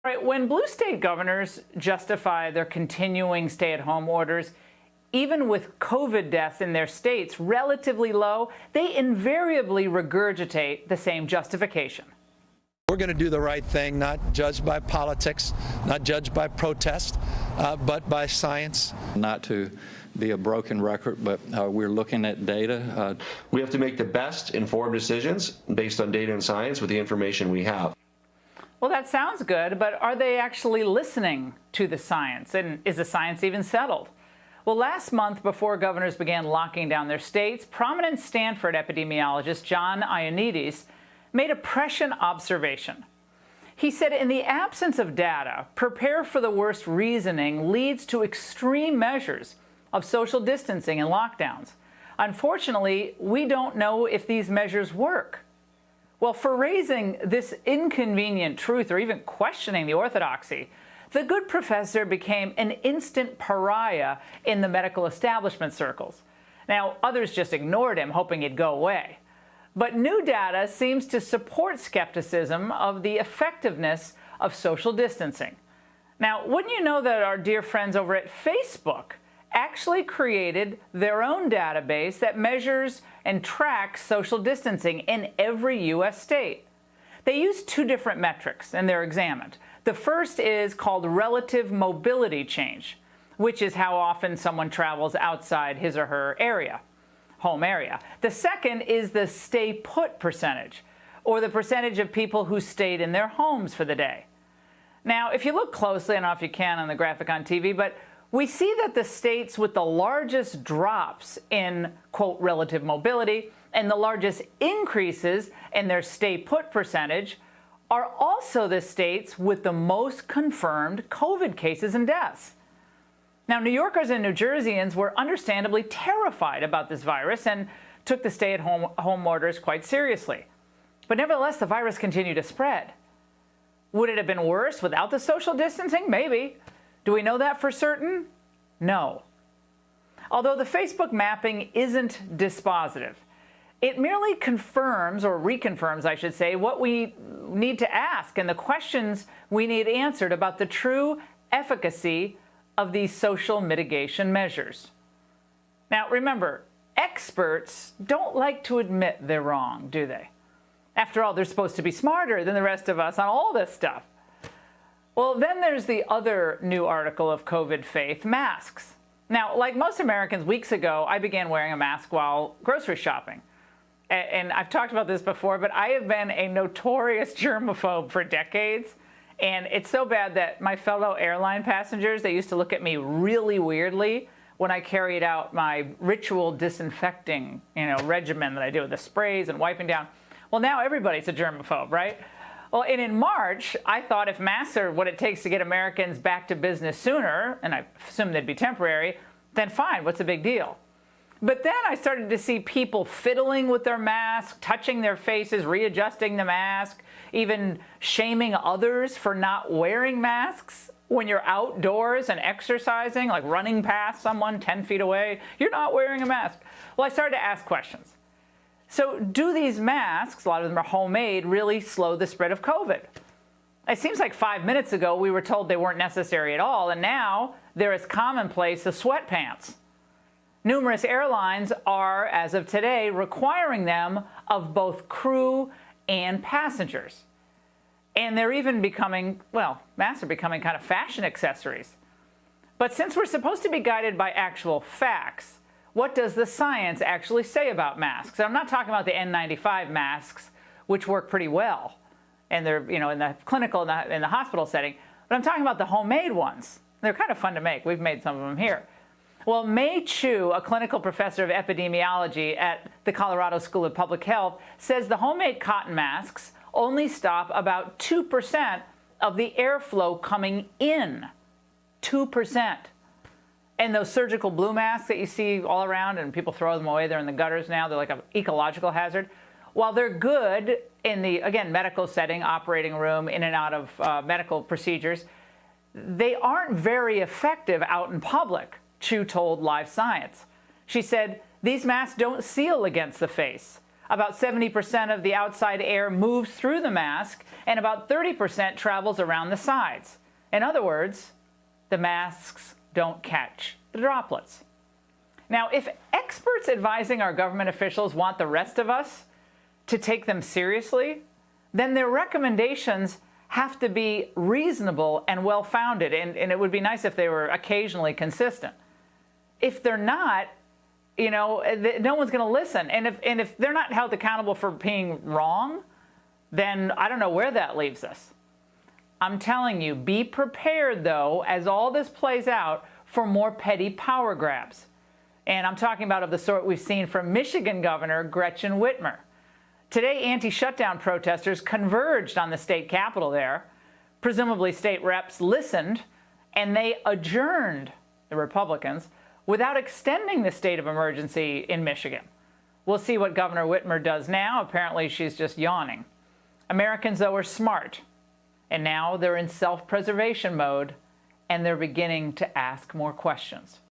Right, when blue state governors justify their continuing stay-at-home orders, even with COVID deaths in their states relatively low, they invariably regurgitate the same justification. We're going to do the right thing, not judged by politics, not judged by protest, but by science. Not to be a broken record, but we're looking at data. We have to make the best informed decisions based on data and science with the information we have. Well, that sounds good, but are they actually listening to the science? And is the science even settled? Well, last month, before governors began locking down their states, prominent Stanford epidemiologist John Ioannidis made a prescient observation. He said, in the absence of data, prepare for the worst reasoning leads to extreme measures of social distancing and lockdowns. Unfortunately, we don't know if these measures work. Well, for raising this inconvenient truth or even questioning the orthodoxy, the good professor became an instant pariah in the medical establishment circles. Now, others just ignored him, hoping he'd go away. But new data seems to support skepticism of the effectiveness of social distancing. Now, wouldn't you know that our dear friends over at Facebook actually created their own database that measures and tracks social distancing in every U.S. state. They use two different metrics, and they're examined. The first is called relative mobility change, which is how often someone travels outside his or her area, home area. The second is the stay put percentage, or the percentage of people who stayed in their homes for the day. Now, if you look closely, I don't know if you can on the graphic on TV, but we see that the states with the largest drops in, quote, relative mobility and the largest increases in their stay put percentage are also the states with the most confirmed COVID cases and deaths. Now, New Yorkers and New Jerseyans were understandably terrified about this virus and took the stay-at-home orders quite seriously. But nevertheless, the virus continued to spread. Would it have been worse without the social distancing? Maybe. Do we know that for certain? No. Although the Facebook mapping isn't dispositive, it merely confirms, or reconfirms, I should say, what we need to ask and the questions we need answered about the true efficacy of these social mitigation measures. Now, remember, experts don't like to admit they're wrong, do they? After all, they're supposed to be smarter than the rest of us on all this stuff. Well, then there's the other new article of COVID faith, masks. Now, like most Americans, weeks ago, I began wearing a mask while grocery shopping. And I've talked about this before, but I have been a notorious germaphobe for decades. And it's so bad that my fellow airline passengers, they used to look at me really weirdly when I carried out my ritual disinfecting, regimen that I do with the sprays and wiping down. Well, now everybody's a germaphobe, right? Well, and in March, I thought if masks are what it takes to get Americans back to business sooner, and I assumed they'd be temporary, then fine, what's the big deal? But then I started to see people fiddling with their masks, touching their faces, readjusting the mask, even shaming others for not wearing masks when you're outdoors and exercising, like running past someone 10 feet away. You're not wearing a mask. Well, I started to ask questions. So do these masks, a lot of them are homemade, really slow the spread of COVID? It seems like 5 minutes ago we were told they weren't necessary at all, and now they're as commonplace as sweatpants. Numerous airlines are, as of today, requiring them of both crew and passengers. And they're even becoming, well, masks are becoming kind of fashion accessories. But since we're supposed to be guided by actual facts, what does the science actually say about masks? And I'm not talking about the N95 masks, which work pretty well, and they're, in the clinical, in the hospital setting. But I'm talking about the homemade ones. They're kind of fun to make. We've made some of them here. Well, Mei Chu, a clinical professor of epidemiology at the Colorado School of Public Health, says the homemade cotton masks only stop about 2% of the airflow coming in. 2%. And those surgical blue masks that you see all around and people throw them away, they're in the gutters now, they're like an ecological hazard. While they're good in the, again, medical setting, operating room, in and out of medical procedures, they aren't very effective out in public, Chu told Live Science. She said, these masks don't seal against the face. About 70% of the outside air moves through the mask, and about 30% travels around the sides. In other words, the masks don't catch the droplets. Now, if experts advising our government officials want the rest of us to take them seriously, then their recommendations have to be reasonable and well-founded, and it would be nice if they were occasionally consistent. If they're not, no one's going to listen. And if they're not held accountable for being wrong, then I don't know where that leaves us. I'm telling you, be prepared, though, as all this plays out, for more petty power grabs. And I'm talking about of the sort we've seen from Michigan Governor Gretchen Whitmer. Today, anti-shutdown protesters converged on the state capitol there. Presumably, state reps listened, and they adjourned, the Republicans, without extending the state of emergency in Michigan. We'll see what Governor Whitmer does now. Apparently, she's just yawning. Americans, though, are smart, and now they're in self-preservation mode, and they're beginning to ask more questions.